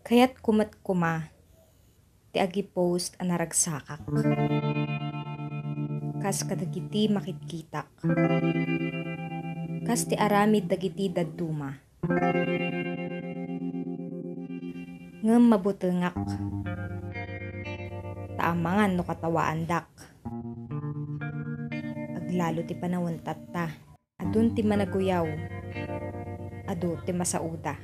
Kaya't kumat kuma, ti agi post a naragsakak. Kas kadagiti makitkitak. Kas ti aramid dagiti dadduma. Ngem mabutengak. Taamangan no katawaandak. Aglalo ti panawon tatta. Adun ti managuyaw. Adu ti masauda.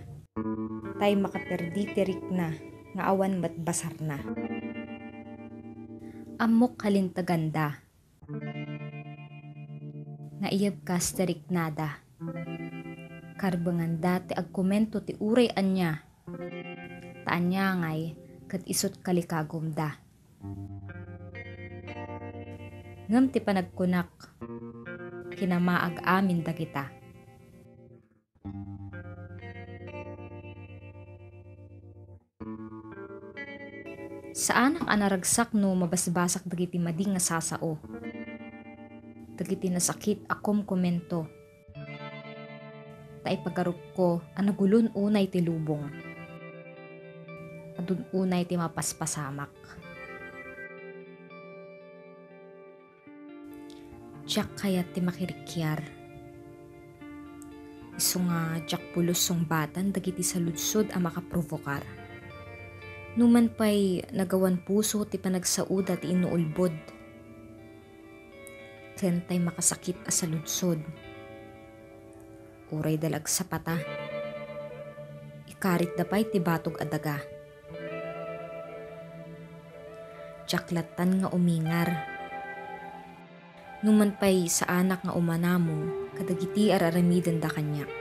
Tay makaperdi tirik na. Nga awan matbasar na. Amok kalintaganda. Nga iyab kas tirik nada. Karbanganda ti agkomento ti uray anya. Taanya ngay kat isot kalikagumda. Ngam ti panagkunak. Kinamaag amin da kita. Saan ang anaragsak no mabasbasak dagiti madi nga sasao? Dagiti nasakit akom komento. Ta ipagarup ko anagulon unay ti lubong. Adun unay ti mapaspasamak. Diyak kayat ti makirikyar. Isu nga diyak pulos song batan dagiti saludsod a makaprovokar. Numan pa'y nagawan puso ti panagsauda ti inuulbod. Kentay makasakit a saludsod. Uray dalag sa pata. Ikarit dapay ti batog adaga. Tsaklatan nga umingar. Numan pa'y sa anak nga umanamo, kadagiti araramidan da kanyak.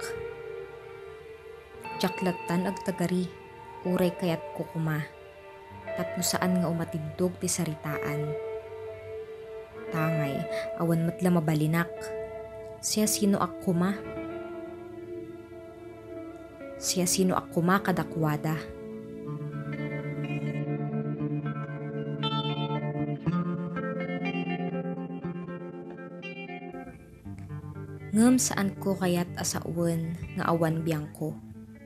Tsaklatan ag tagari, uray kayat kukuma. Tapno saan nga umatindog ti saritaan. Tangay, awan matla mabalinak. Siya sino akkuma? Siya sino akkuma kadakwada? Ngem saan ko kayat asauan nga awan biyangko.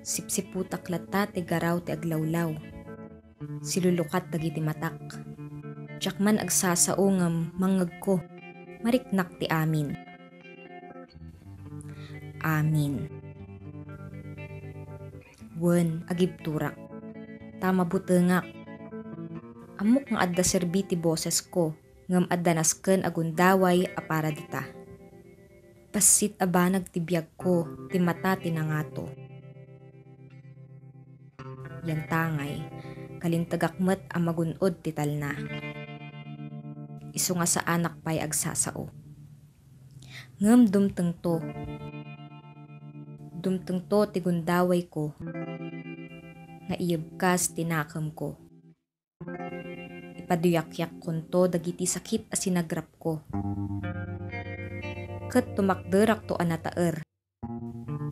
Sipsiputak lata ti garaw ti aglawlaw. Silulukat dagiti matak. Tiyakman agsasao ngam mangag ko. Mariknak ti amin. Amin. Wen agibturak. Tama butengak. Amok nga adda serbi ti boses ko. Ngam adda nasken agundaway apara dita. Pasit abanag ti biyag ko. Ti mata tinangato. Yan tangay. Kalintagakmet ang magunod ti talna. Isu nga sa anak pa'y agsasao. Ngem dumteng to. Dumteng to ti gundaway ko. Nga iyabkas tinakam ko. Ipaduyak-yak konto dagiti sakit as sinagrap ko. Ket tumakderak to anataer.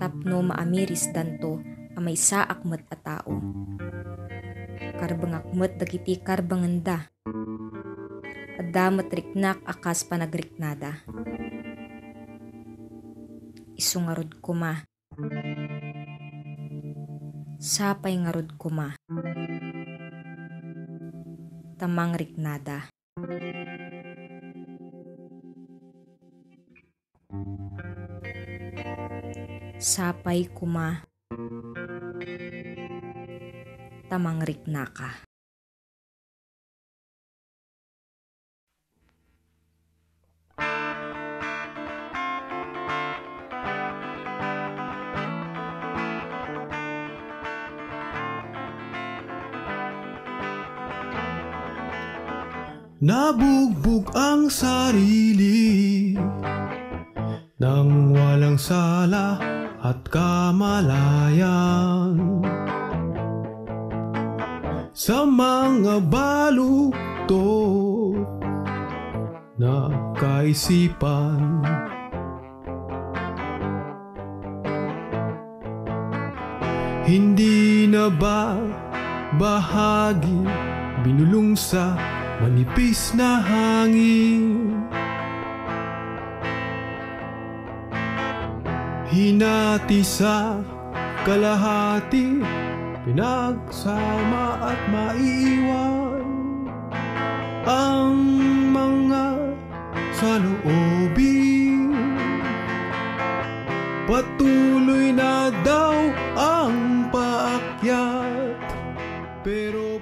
Tapno maamiris danto amay saak met a tao. Karbangakmet dagiti karbanganda. Adda matriknak akas panagriknada. Isu ngarod kuma. Sapay ngarod kuma. Tamang riknada. Sapay kuma. Tamang riknaka. Nabugbog ang sarili nang walang sala at kamalayan. Sa mga baluktot na kaisipan, hindi na ba bahagi binulong sa manipis na hangin? Hinati sa kalahati pinagsama at maiiwan ang mga saloobin. Patuloy na daw ang paakyat, pero